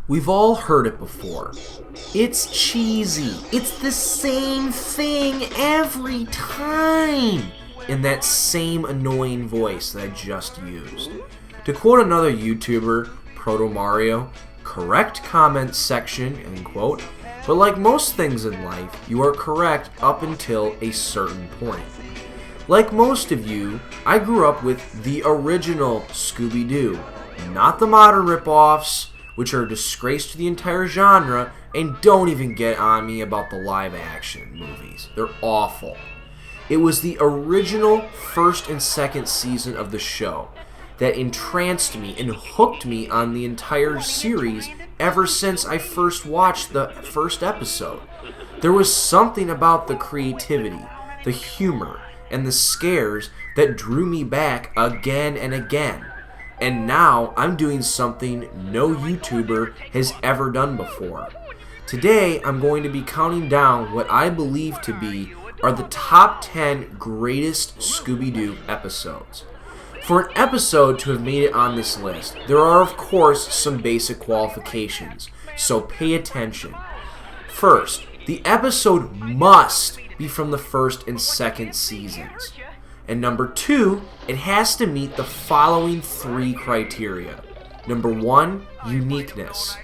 We've all heard it before. It's cheesy. It's the same thing every time. In that same annoying voice that I just used. To quote another YouTuber, Proto Mario, correct comment section, end quote, but like most things in life, you are correct up until a certain point. Like most of you, I grew up with the original Scooby-Doo, not the modern ripoffs, which are a disgrace to the entire genre, and don't even get on me about the live-action movies. They're awful. It was the original first and second season of the show that entranced me and hooked me on the entire series ever since I first watched the first episode. There was something about the creativity, the humor, and the scares that drew me back again and again. And now I'm doing something no YouTuber has ever done before. Today I'm going to be counting down what I believe to be are the top 10 greatest Scooby-Doo episodes. For an episode to have made it on this list, there are of course some basic qualifications, so pay attention. First, the episode must be from the first and second seasons. And number 2, it has to meet the following 3 criteria. Number 1, uniqueness.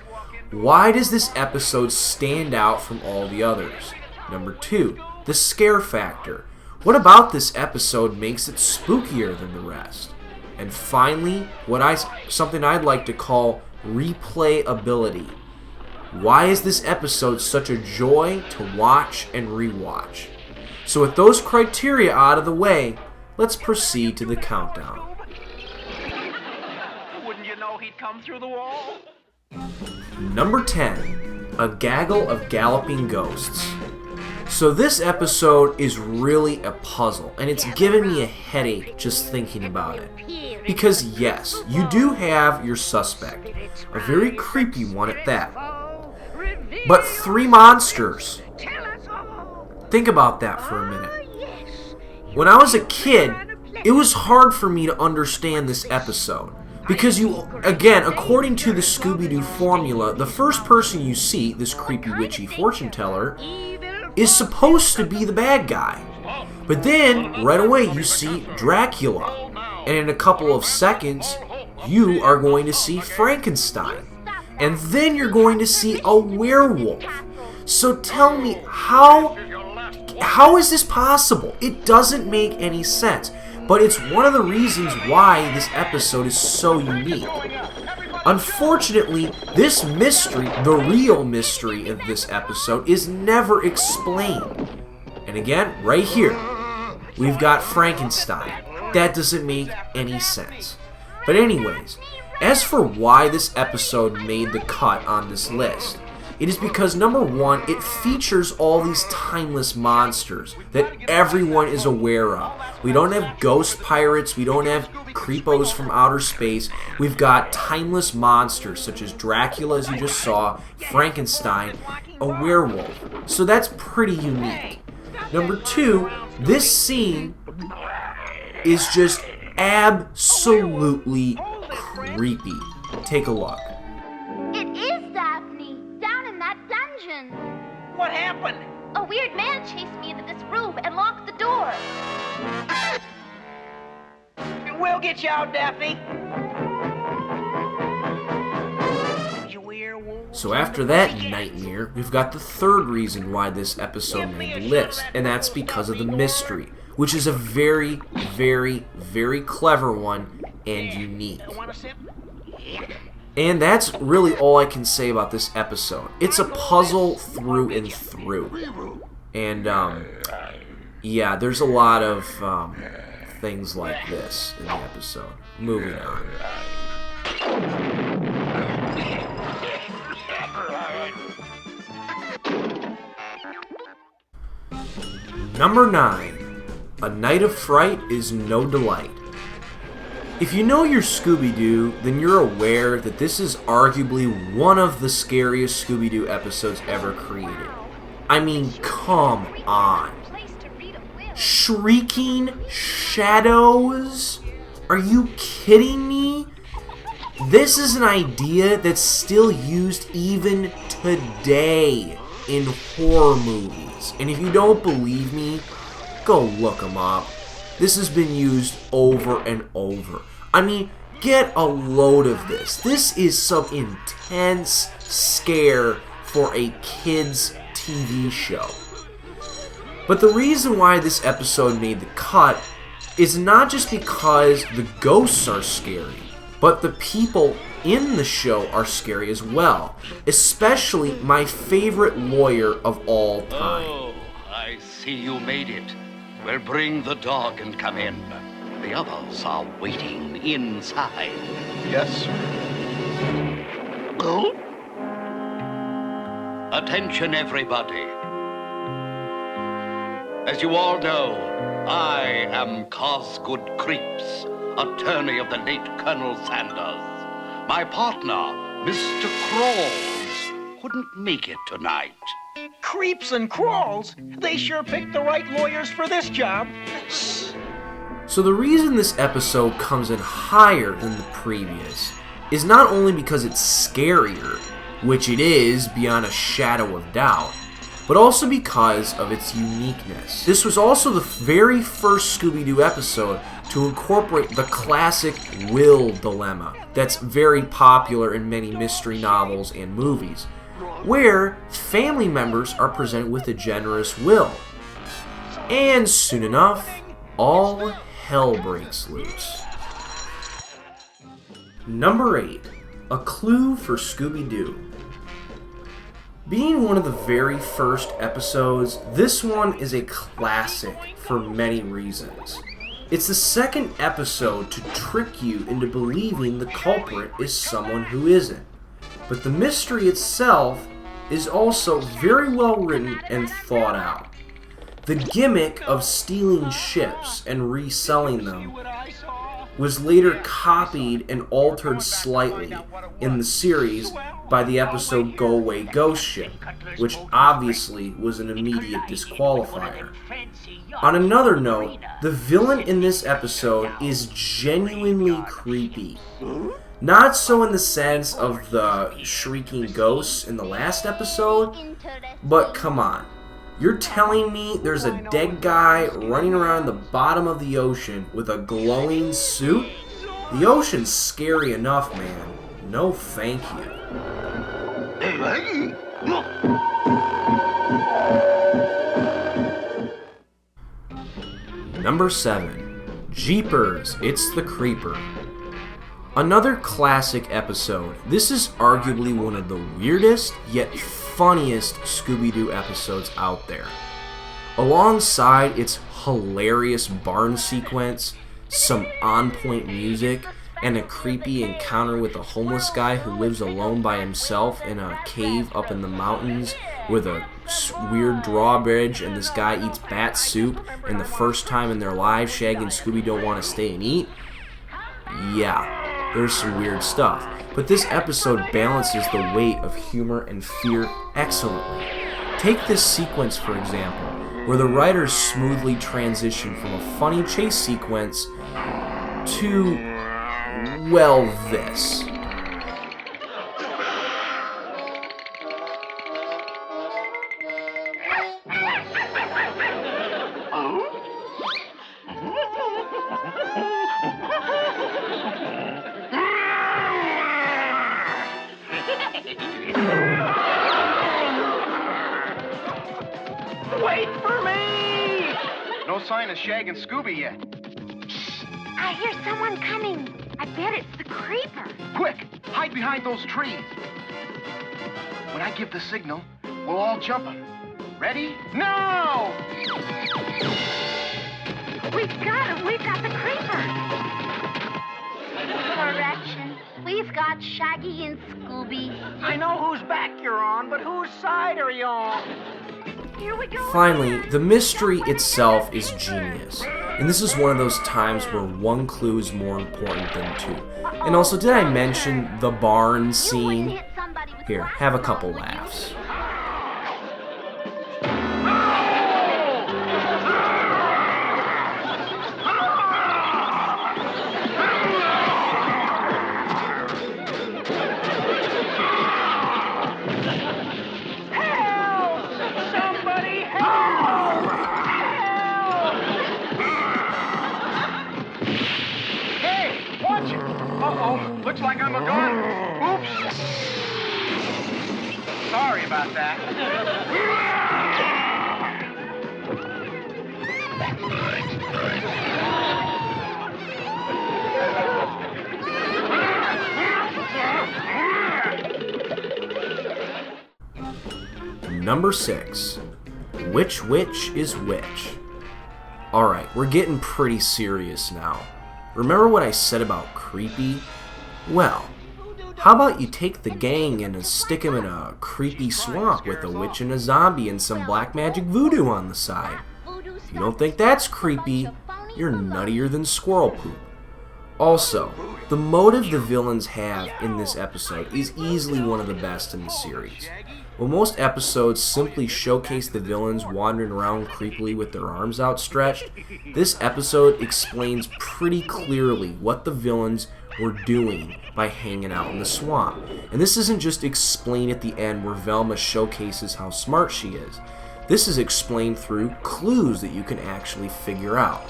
Why does this episode stand out from all the others? Number 2, the scare factor. What about this episode makes it spookier than the rest? And finally, something I'd like to call replayability. Why is this episode such a joy to watch and rewatch? So with those criteria out of the way, let's proceed to the countdown. Wouldn't you know he'd come through the wall? Number 10, a gaggle of galloping ghosts. So this episode is really a puzzle, and it's given me a headache just thinking about it. Because yes, you do have your suspect, a very creepy one at that. But 3 monsters. Think about that for a minute. When I was a kid, it was hard for me to understand this episode. Because again, according to the Scooby-Doo formula, the first person you see, this creepy witchy fortune teller, is supposed to be the bad guy. But then, right away, you see Dracula. And in a couple of seconds, you are going to see Frankenstein. And then you're going to see a werewolf. So tell me, how is this possible? It doesn't make any sense. But it's one of the reasons why this episode is so unique. Unfortunately, this mystery, the real mystery of this episode, is never explained. And again, right here, we've got Frankenstein. That doesn't make any sense. But anyways, as for why this episode made the cut on this list, it is because number 1, it features all these timeless monsters that everyone is aware of. We don't have ghost pirates, we don't have creepos from outer space. We've got timeless monsters such as Dracula, as you just saw, Frankenstein, a werewolf. So that's pretty unique. Number 2, this scene is just absolutely creepy. Take a look. It is Daphne, down in that dungeon. What happened? A weird man chased me into this room and locked the door. We'll get you out, Daphne. You werewolf. So after that nightmare, we've got the third reason why this episode made the list, and that's because of the mystery, which is a very, very, very clever one and unique. And that's really all I can say about this episode. It's a puzzle through and through. And, yeah, there's a lot of things like this in the episode. Moving on. Number 9. A Night of Fright is no delight. If you know your Scooby-Doo, then you're aware that this is arguably one of the scariest Scooby-Doo episodes ever created. I mean, come on. Shrieking shadows? Are you kidding me? This is an idea that's still used even today in horror movies. And if you don't believe me, go look them up. This has been used over and over. I mean, get a load of this. This is some intense scare for a kid's TV show. But the reason why this episode made the cut is not just because the ghosts are scary, but the people in the show are scary as well. Especially my favorite lawyer of all time. Oh, I see you made it. Well, bring the dog and come in. The others are waiting inside. Yes, sir. Go. Attention, everybody. As you all know, I am Cosgood Creeps, attorney of the late Colonel Sanders. My partner, Mr. Crawls, couldn't make it tonight. Creeps and crawls. They sure picked the right lawyers for this job. So the reason this episode comes in higher than the previous is not only because it's scarier, which it is beyond a shadow of doubt, but also because of its uniqueness. This was also the very first Scooby-Doo episode to incorporate the classic will dilemma that's very popular in many mystery novels and movies, where family members are presented with a generous will. And soon enough, all hell breaks loose. Number 8. A clue for Scooby-Doo. Being one of the very first episodes, this one is a classic for many reasons. It's the second episode to trick you into believing the culprit is someone who isn't. But the mystery itself is also very well written and thought out. The gimmick of stealing ships and reselling them was later copied and altered slightly in the series by the episode Go Away Ghost Ship, which obviously was an immediate disqualifier. On another note, the villain in this episode is genuinely creepy. Not so in the sense of the shrieking ghosts in the last episode, but come on. You're telling me there's a dead guy running around the bottom of the ocean with a glowing suit? The ocean's scary enough, man. No thank you. Number 7. Jeepers, It's the Creeper. Another classic episode. This is arguably one of the weirdest yet funniest Scooby-Doo episodes out there. Alongside its hilarious barn sequence, some on-point music, and a creepy encounter with a homeless guy who lives alone by himself in a cave up in the mountains with a weird drawbridge, and this guy eats bat soup, and the first time in their lives Shaggy and Scooby don't want to stay and eat. Yeah, there's some weird stuff. But this episode balances the weight of humor and fear excellently. Take this sequence, for example, where the writers smoothly transition from a funny chase sequence to, well, this. Wait for me! No sign of Shag and Scooby yet. I hear someone coming. I bet it's the creeper. Quick, hide behind those trees. When I give the signal, we'll all jump him. Ready? Now! We've got him. We've got the creeper. Correction. We've got Shaggy and Scooby. I know whose back you're on, but whose side are you on? Here we go. Finally, the mystery itself is genius. And this is one of those times where one clue is more important than two. And also, did I mention the barn scene? Here, have a couple laughs. Uh-oh, looks like I'm a gun. Oops. Sorry about that. Number 6. Which is which? Alright, we're getting pretty serious now. Remember what I said about creepy? Well, how about you take the gang and stick them in a creepy swamp with a witch and a zombie and some black magic voodoo on the side? If you don't think that's creepy, you're nuttier than squirrel poop. Also, the motive the villains have in this episode is easily one of the best in the series. While most episodes simply showcase the villains wandering around creepily with their arms outstretched, this episode explains pretty clearly what the villains were doing by hanging out in the swamp. And this isn't just explained at the end where Velma showcases how smart she is. This is explained through clues that you can actually figure out.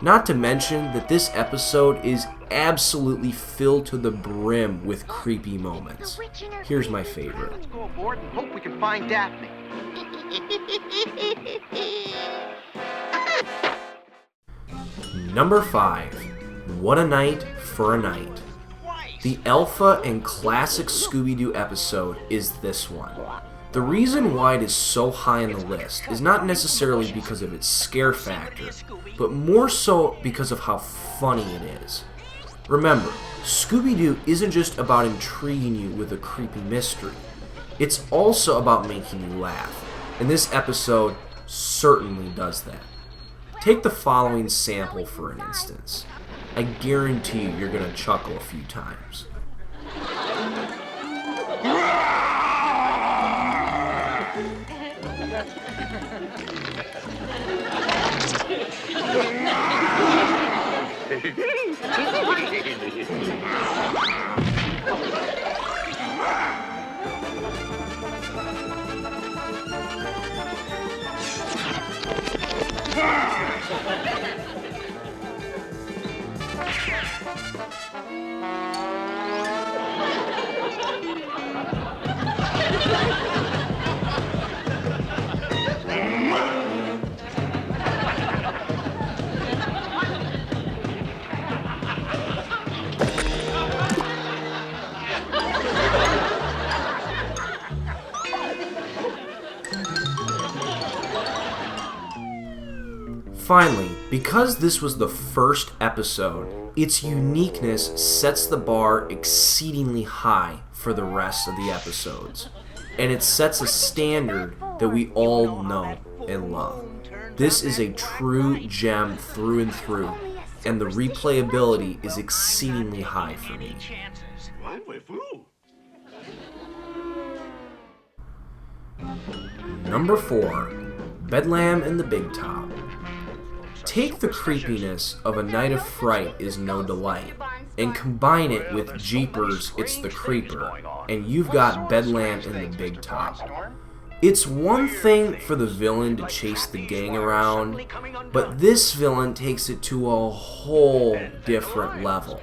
Not to mention that this episode is absolutely filled to the brim with creepy moments. Here's my favorite. Let's go aboard and hope we can find Daphne. Number 5. What a Night for a Night. The alpha and classic Scooby-Doo episode is this one. The reason why it is so high on the list is not necessarily because of its scare factor, but more so because of how funny it is. Remember, Scooby-Doo isn't just about intriguing you with a creepy mystery. It's also about making you laugh, and this episode certainly does that. Take the following sample for an instance. I guarantee you're going to chuckle a few times. Finally, because this was the first episode, its uniqueness sets the bar exceedingly high for the rest of the episodes, and it sets a standard that we all know and love. This is a true gem through and through, and the replayability is exceedingly high for me. Number 4. Bedlam and the Big Top. Take the creepiness of A Night of Fright is No Delight, and combine it with Jeepers, It's the Creeper, and you've got Bedlam and the Big Top. It's one thing for the villain to chase the gang around, but this villain takes it to a whole different level.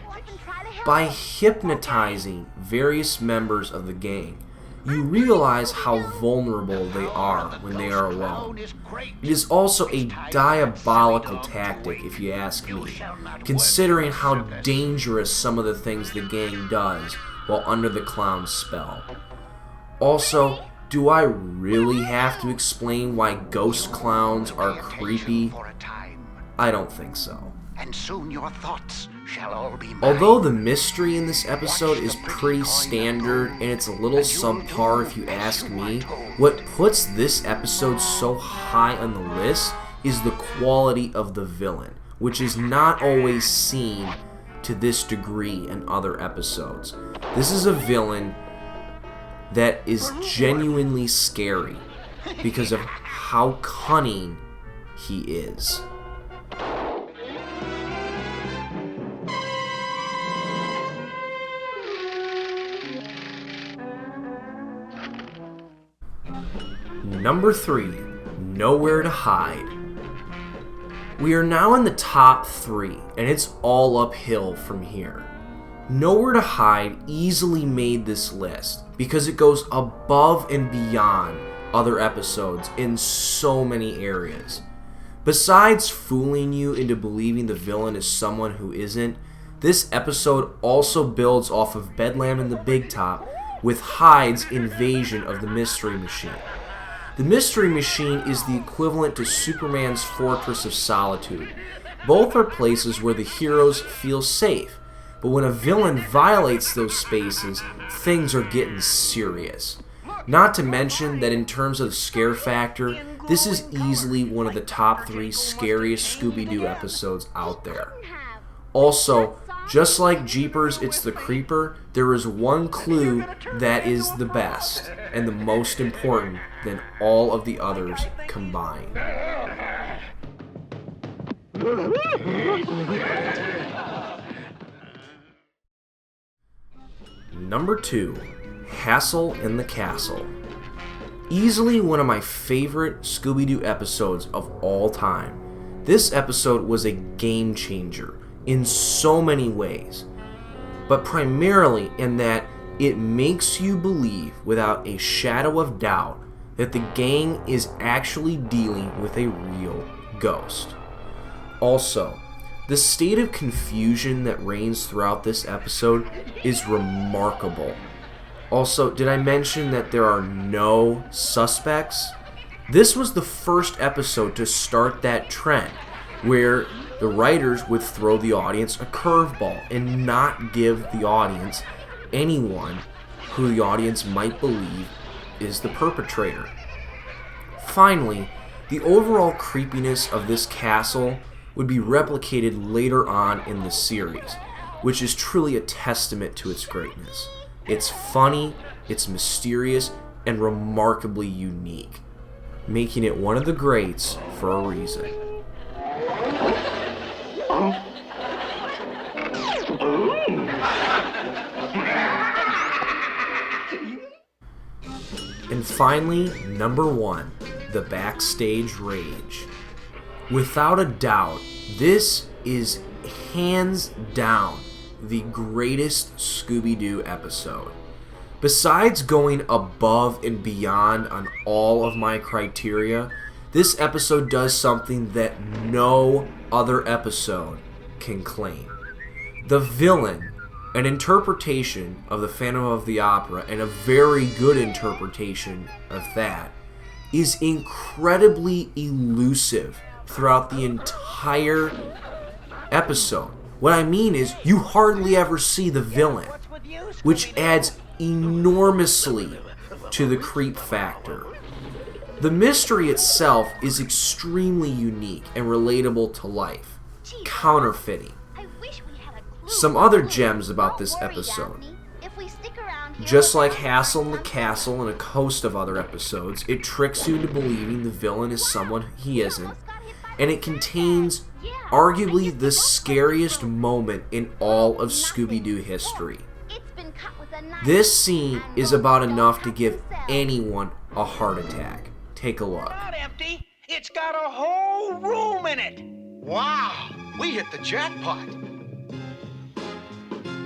By hypnotizing various members of the gang, you realize how vulnerable they are when they are alone. It is also a diabolical tactic, if you ask me, considering how dangerous some of the things the gang does while under the clown's spell. Also, do I really have to explain why ghost clowns are creepy? I don't think so. And soon your thoughts shall all be mine. Although the mystery in this episode is pretty standard and it's a little subpar if you ask me, what puts this episode so high on the list is the quality of the villain, which is not always seen to this degree in other episodes. This is a villain that is genuinely scary because of how cunning he is. Number 3, Nowhere to Hide. We are now in the top 3, and it's all uphill from here. Nowhere to Hide easily made this list because it goes above and beyond other episodes in so many areas. Besides fooling you into believing the villain is someone who isn't, this episode also builds off of Bedlam in the Big Top with Hyde's invasion of the Mystery Machine. The Mystery Machine is the equivalent to Superman's Fortress of Solitude. Both are places where the heroes feel safe, but when a villain violates those spaces, things are getting serious. Not to mention that in terms of the scare factor, this is easily one of the top 3 scariest Scooby-Doo episodes out there. Also, just like Jeepers It's the Creeper, there is one clue that is the best and the most important than all of the others combined. Number 2, Hassle in the Castle. Easily one of my favorite Scooby-Doo episodes of all time. This episode was a game changer in so many ways, but primarily in that it makes you believe without a shadow of doubt that the gang is actually dealing with a real ghost. Also, the state of confusion that reigns throughout this episode is remarkable. Also, did I mention that there are no suspects? This was the first episode to start that trend, where the writers would throw the audience a curveball and not give the audience anyone who the audience might believe is the perpetrator. Finally, the overall creepiness of this castle would be replicated later on in the series, which is truly a testament to its greatness. It's funny, it's mysterious, and remarkably unique, making it one of the greats for a reason. And finally, number 1, the Backstage Rage. Without a doubt, this is hands down the greatest Scooby-Doo episode. Besides going above and beyond on all of my criteria, this episode does something that no other episode can claim. The villain, an interpretation of the Phantom of the Opera, and a very good interpretation of that, is incredibly elusive throughout the entire episode. What I mean is, you hardly ever see the villain, which adds enormously to the creep factor. The mystery itself is extremely unique and relatable to life. Counterfeiting. Some other gems about this episode. Just like Hassle in the Castle and a host of other episodes, it tricks you into believing the villain is someone he isn't, and it contains arguably the scariest moment in all of Scooby-Doo history. This scene is about enough to give anyone a heart attack. Take a look. Not empty. It's got a whole room in it. Wow, we hit the jackpot.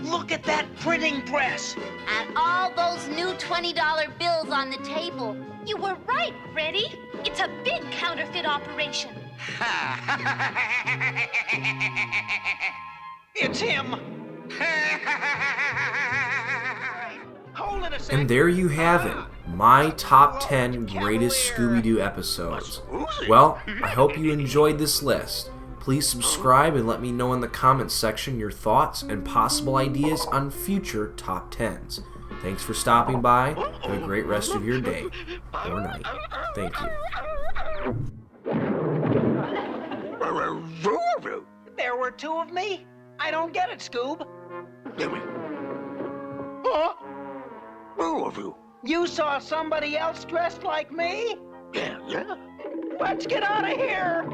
Look at that printing press. And all those new $20 bills on the table. You were right, Freddy. It's a big counterfeit operation. It's him. Hold it a second. And there you have it, my top 10 greatest Scooby-Doo episodes. Well, I hope you enjoyed this list. Please subscribe and let me know in the comments section your thoughts and possible ideas on future top 10s. Thanks for stopping by. Have a great rest of your day or night. Thank you. There were 2 of me? I don't get it, Scoob. Huh? You saw somebody else dressed like me? Yeah. Let's get out of here.